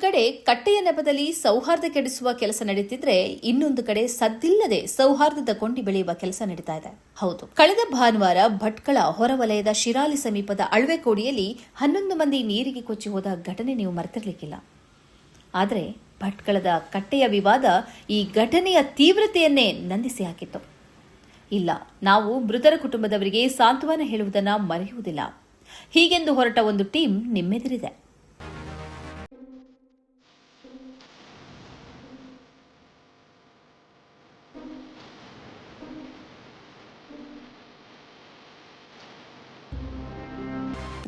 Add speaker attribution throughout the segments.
Speaker 1: ಕಡೆ ಕಟ್ಟೆಯ ನೆಪದಲ್ಲಿ ಸೌಹಾರ್ದ ಕೆಡಿಸುವ ಕೆಲಸ ನಡೀತಿದ್ರೆ ಇನ್ನೊಂದು ಕಡೆ ಸದ್ದಿಲ್ಲದೆ ಸೌಹಾರ್ದದ ಕೊಂಡಿ ಬೆಳೆಯುವ ಕೆಲಸ ನಡೀತಾ ಇದೆ. ಹೌದು, ಕಳೆದ ಭಾನುವಾರ ಭಟ್ಕಳ ಹೊರವಲಯದ ಶಿರಾಲಿ ಸಮೀಪದ ಅಳ್ವೆಕೋಡಿಯಲ್ಲಿ 11 ಮಂದಿ ನೀರಿಗೆ ಕೊಚ್ಚಿ ಹೋದ ಘಟನೆ ನೀವು ಮರೆತಿರ್ಲಿಕ್ಕಿಲ್ಲ. ಆದರೆ ಭಟ್ಕಳದ ಕಟ್ಟೆಯ ವಿವಾದ ಈ ಘಟನೆಯ ತೀವ್ರತೆಯನ್ನೇ ನಂದಿಸಿ ಹಾಕಿತ್ತು. ಇಲ್ಲ, ನಾವು ಮೃತರ ಕುಟುಂಬದವರಿಗೆ ಸಾಂತ್ವನ ಹೇಳುವುದನ್ನು ಮರೆಯುವುದಿಲ್ಲ. ಹೀಗೆಂದು ಹೊರಟ ಒಂದು ಟೀಮ್ ನಿಮ್ಮೆದುರಿದೆ.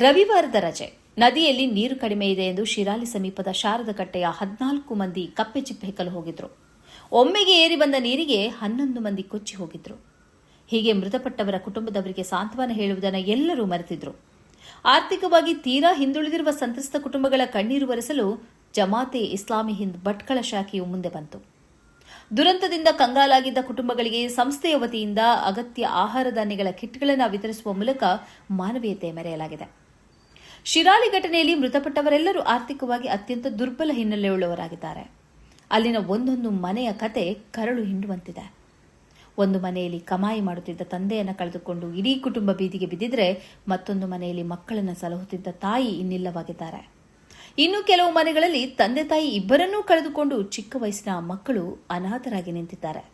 Speaker 1: ರವಿವಾರದ ರಜೆ, ನದಿಯಲ್ಲಿ ನೀರು ಕಡಿಮೆ ಇದೆ ಎಂದು ಶಿರಾಲಿ ಸಮೀಪದ ಶಾರದ ಕಟ್ಟೆಯ 14 ಮಂದಿ ಕಪ್ಪೆ ಚಿಪ್ಪೆ ಹೆಕ್ಕಲು ಹೋಗಿದ್ರು. ಒಮ್ಮೆಗೆ ಏರಿ ಬಂದ ನೀರಿಗೆ 11 ಮಂದಿ ಕೊಚ್ಚಿ ಹೋಗಿದ್ರು. ಹೀಗೆ ಮೃತಪಟ್ಟವರ ಕುಟುಂಬದವರಿಗೆ ಸಾಂತ್ವನ ಹೇಳುವುದನ್ನು ಎಲ್ಲರೂ ಮರೆತಿದ್ರು. ಆರ್ಥಿಕವಾಗಿ ತೀರಾ ಹಿಂದುಳಿದಿರುವ ಸಂತ್ರಸ್ತ ಕುಟುಂಬಗಳ ಕಣ್ಣೀರು ಒರೆಸಲು ಜಮಾತೆ ಇಸ್ಲಾಮಿ ಹಿಂದ್ ಭಟ್ಕಳ ಶಾಖೆಯು ಮುಂದೆ ಬಂತು. ದುರಂತದಿಂದ ಕಂಗಾಲಾಗಿದ್ದ ಕುಟುಂಬಗಳಿಗೆ ಸಂಸ್ಥೆಯ ವತಿಯಿಂದ ಅಗತ್ಯ ಆಹಾರ ಧಾನ್ಯಗಳ ಕಿಟ್ಗಳನ್ನು ವಿತರಿಸುವ ಮೂಲಕ ಮಾನವೀಯತೆ ಮೆರೆಯಲಾಗಿದೆ. ಶಿರಾಲಿ ಘಟನೆಯಲ್ಲಿ ಮೃತಪಟ್ಟವರೆಲ್ಲರೂ ಆರ್ಥಿಕವಾಗಿ ಅತ್ಯಂತ ದುರ್ಬಲ ಹಿನ್ನೆಲೆಯುಳ್ಳವರಾಗಿದ್ದಾರೆ. ಅಲ್ಲಿನ ಒಂದೊಂದು ಮನೆಯ ಕತೆ ಕರಳು ಹಿಂಡುವಂತಿದೆ. ಒಂದು ಮನೆಯಲ್ಲಿ ಕಮಾಯಿ ಮಾಡುತ್ತಿದ್ದ ತಂದೆಯನ್ನು ಕಳೆದುಕೊಂಡು ಇಡೀ ಕುಟುಂಬ ಬೀದಿಗೆ ಬಿದ್ದಿದ್ರೆ, ಮತ್ತೊಂದು ಮನೆಯಲ್ಲಿ ಮಕ್ಕಳನ್ನು ಸಲಹುತ್ತಿದ್ದ ತಾಯಿ ಇನ್ನಿಲ್ಲವಾಗಿದ್ದಾರೆ. ಇನ್ನು ಕೆಲವು ಮನೆಗಳಲ್ಲಿ ತಂದೆ ತಾಯಿ ಇಬ್ಬರನ್ನೂ ಕಳೆದುಕೊಂಡು ಚಿಕ್ಕ ವಯಸ್ಸಿನ ಮಕ್ಕಳು ಅನಾಥರಾಗಿ ನಿಂತಿದ್ದಾರೆ.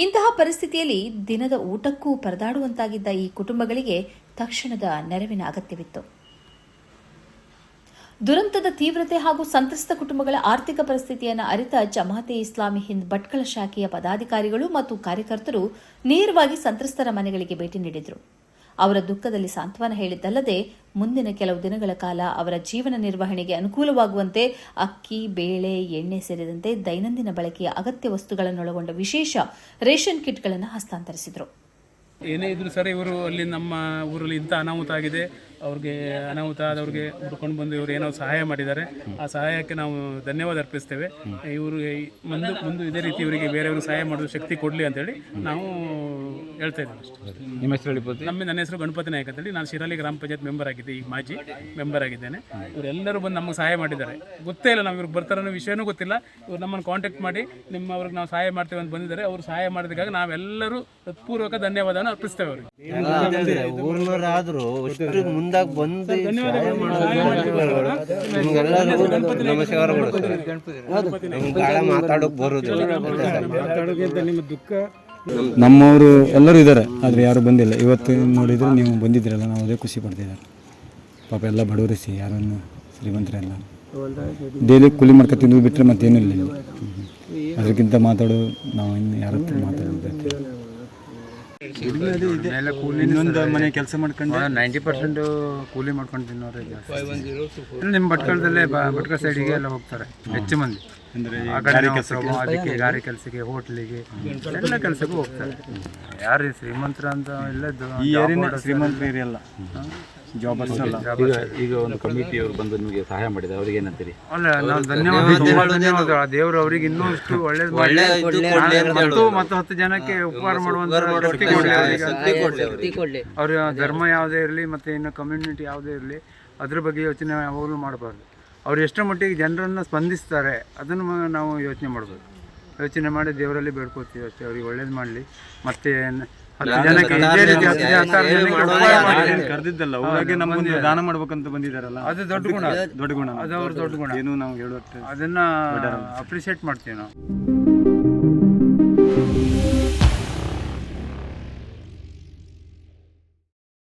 Speaker 1: ಇಂತಹ ಪರಿಸ್ಥಿತಿಯಲ್ಲಿ ದಿನದ ಊಟಕ್ಕೂ ಪರದಾಡುವಂತಾಗಿದ್ದ ಈ ಕುಟುಂಬಗಳಿಗೆ ತಕ್ಷಣದ ನೆರವಿನ ಅಗತ್ಯವಿತ್ತು. ದುರಂತದ ತೀವ್ರತೆ ಹಾಗೂ ಸಂತ್ರಸ್ತ ಕುಟುಂಬಗಳ ಆರ್ಥಿಕ ಪರಿಸ್ಥಿತಿಯನ್ನು ಅರಿತ ಜಮಾತೆ ಇಸ್ಲಾಮಿ ಹಿಂದ್ ಭಟ್ಕಳ ಶಾಖೆಯ ಪದಾಧಿಕಾರಿಗಳು ಮತ್ತು ಕಾರ್ಯಕರ್ತರು ನೇರವಾಗಿ ಸಂತ್ರಸ್ತರ ಮನೆಗಳಿಗೆ ಭೇಟಿ ನೀಡಿದರು. ಅವರ ದುಃಖದಲ್ಲಿ ಸಾಂತ್ವನ ಹೇಳಿದ್ದಲ್ಲದೆ ಮುಂದಿನ ಕೆಲವು ದಿನಗಳ ಕಾಲ ಅವರ ಜೀವನ ನಿರ್ವಹಣೆಗೆ ಅನುಕೂಲವಾಗುವಂತೆ ಅಕ್ಕಿ, ಬೇಳೆ, ಎಣ್ಣೆ ಸೇರಿದಂತೆ ದೈನಂದಿನ ಬಳಕೆಯ ಅಗತ್ಯ ವಸ್ತುಗಳನ್ನೊಳಗೊಂಡ ವಿಶೇಷ ರೇಷನ್ ಕಿಟ್ಗಳನ್ನು ಹಸ್ತಾಂತರಿಸಿದರು.
Speaker 2: ಏನೇ ಇದ್ರು ಸರ್, ಇವರು ಅಲ್ಲಿ ನಮ್ಮ ಊರಲ್ಲಿ ಇಂಥ ಅನಾಹುತ ಆಗಿದೆ, ಅವ್ರಿಗೆ ಅನಾಹುತ ಆದವ್ರಿಗೆ ಹುಡ್ಕೊಂಡು ಬಂದು ಇವರು ಏನೋ ಸಹಾಯ ಮಾಡಿದ್ದಾರೆ. ಆ ಸಹಾಯಕ್ಕೆ ನಾವು ಧನ್ಯವಾದ ಅರ್ಪಿಸ್ತೇವೆ. ಇವರು ಮುಂದೆ ಇದೇ ರೀತಿ ಇವರಿಗೆ ಬೇರೆಯವರು ಸಹಾಯ ಮಾಡೋದು ಶಕ್ತಿ ಕೊಡಲಿ ಅಂತೇಳಿ ನಾವು ಹೇಳ್ತಾ ಇದ್ದೇವೆ.
Speaker 3: ನಿಮ್ಮ ಹೆಸರು ಹೇಳ್ಬೋದು?
Speaker 2: ನನ್ನ ಹೆಸರು ಗಣಪತಿ ನಾಯಕ್ ಅಂತೇಳಿ, ನಾನು ಶಿರಾಲಿ ಗ್ರಾಮ ಪಂಚಾಯತ್ ಮೆಂಬರ್ ಆಗಿದ್ದೆ, ಈಗ ಮಾಜಿ ಮೆಂಬರ್ ಆಗಿದ್ದೇನೆ. ಇವರೆಲ್ಲರೂ ಬಂದು ನಮಗೆ ಸಹಾಯ ಮಾಡಿದ್ದಾರೆ. ಗೊತ್ತೇ ಇಲ್ಲ ನಾವು ಇವ್ರಿಗೆ ಬರ್ತಾರೋ ಅನ್ನೋ ವಿಷಯನೂ ಗೊತ್ತಿಲ್ಲ. ಇವ್ರು ನಮ್ಮನ್ನು ಕಾಂಟ್ಯಾಕ್ಟ್ ಮಾಡಿ ಅವ್ರಿಗೆ ನಾವು ಸಹಾಯ ಮಾಡ್ತೇವೆ ಅಂತ ಬಂದಿದ್ದಾರೆ. ಅವರು ಸಹಾಯ ಮಾಡಿದಾಗ ನಾವೆಲ್ಲರೂ ಹೃತ್ಪೂರ್ವಕ ಧನ್ಯವಾದನ ಅರ್ಪಿಸ್ತೇವೆ ಅವರಿಗೆ.
Speaker 4: ಊರ್ನವರಾದ್ರೂ ಮುಂದಾಗಿ ಬಂದು ನಮಸ್ಕಾರಗಳು. ಮಾತಾಡೋಕೆ ಬರೋದಿಲ್ಲ.
Speaker 3: ನಮ್ಮವರು ಎಲ್ಲರೂ ಇದ್ದಾರೆ, ಆದರೆ ಯಾರು ಬಂದಿಲ್ಲ. ಇವತ್ತು ನೋಡಿದರೆ ನೀವು ಬಂದಿದ್ದೀರಲ್ಲ, ನಾವು ಅದೇ ಖುಷಿ ಪಡ್ತಿದ್ದಾರೆ. ಪಾಪ ಎಲ್ಲ ಬಡವರಿಸಿ, ಯಾರನ್ನು ಶ್ರೀಮಂತರೆಲ್ಲ ಡೈಲಿ ಕೂಲಿ ಮಾಡ್ಕೊ ತಿಂದು ಬಿಟ್ಟರೆ ಮತ್ತೇನೂ ಇಲ್ಲ. ಅದಕ್ಕಿಂತ ಮಾತಾಡೋ ನಾವು ಇನ್ನು ಯಾರ ಹತ್ರ ಮಾತಾಡೋದು.
Speaker 5: ಇನ್ನೊಂದು ಮನೆ ಕೆಲಸ ಮಾಡ್ಕೊಂಡು 90% ಕೂಲಿ ಮಾಡ್ಕೊಂಡು ತಿನ್ನೋರೇ ಜಾಸ್ತಿ. ನಿಮ್ಮ ಭಟ್ಕಳದಲ್ಲೇ ಭಟ್ಕಳ ಸೈಡಿಗೆ ಎಲ್ಲ ಹೋಗ್ತಾರೆ ಹೆಚ್ಚು ಮಂದಿ. ಅದಕ್ಕೆ ಗಾರಿ ಕೆಲಸಕ್ಕೆ, ಹೋಟ್ಲಿಗೆ, ಎಲ್ಲ ಕೆಲಸಕ್ಕೂ ಹೋಗ್ತಾರೆ. ಯಾರು ಶ್ರೀಮಂತರ ಅಂತ ಇಲ್ಲದ್ದು
Speaker 3: ಈ ಏರಿಯಾ ಶ್ರೀಮಂತರ ಏರಿಯಾ ಅಲ್ಲ, ಜಾಬರ್ಸ್ ಅಲ್ಲ.
Speaker 6: ಈಗ ಒಂದು ಕಮಿಟಿಯವರು ಬಂದು ನಿಮಗೆ ಸಹಾಯ ಮಾಡಿದ್ದಾರೆ, ಅವ್ರಿಗೆ ಏನಂತೀರಿ?
Speaker 5: ಅಲ್ಲ, ನಾವು ಧನ್ಯವಾದ. ದೇವರು ಅವ್ರಿಗೆ ಇನ್ನೂ ಇಷ್ಟು ಒಳ್ಳೇದು ಮಾಡಿ ಮತ್ತು 10 ಜನಕ್ಕೆ ಉಪಕಾರ ಮಾಡುವಂತ ಅವ್ರ ಧರ್ಮ ಯಾವುದೇ ಇರಲಿ ಮತ್ತು ಇನ್ನು ಕಮ್ಯುನಿಟಿ ಯಾವುದೇ ಇರಲಿ, ಅದ್ರ ಬಗ್ಗೆ ಯೋಚನೆ ಯಾವಾಗಲೂ ಮಾಡಬಾರ್ದು. ಅವ್ರು ಎಷ್ಟರ ಮಟ್ಟಿಗೆ ಜನರನ್ನು ಸ್ಪಂದಿಸ್ತಾರೆ ಅದನ್ನು ನಾವು ಯೋಚನೆ ಮಾಡ್ಬೋದು. ಯೋಚನೆ ಮಾಡಿ ದೇವರಲ್ಲಿ ಬೇಡ್ಕೋತೀವಿ ಅಷ್ಟೇ, ಅವ್ರಿಗೆ ಒಳ್ಳೇದು ಮಾಡಲಿ. ಮತ್ತೆ 10 ಜನಕ್ಕೆ ಇದೇ ರೀತಿ 10 ಜನಕ್ಕೆ
Speaker 3: ಕರೆದಿದ್ದಲ್ಲ, ಊರಾಗೆ ನಮ್ಮೊಂದು ದಾನ ಮಾಡ್ಬೇಕಂತ ಬಂದಿದ್ದಾರಲ್ಲ,
Speaker 5: ಅದು ದೊಡ್ಡ ಗುಣ.
Speaker 3: ದೊಡ್ಡ ಗುಣ,
Speaker 5: ಅದು ಅವ್ರ ದೊಡ್ಡ ಗುಣ.
Speaker 3: ಏನು ನಾವು ಹೇಳುತ್ತೆ,
Speaker 5: ಅದನ್ನ ಅಪ್ರಿಷಿಯೇಟ್ ಮಾಡ್ತೀವಿ ನಾವು.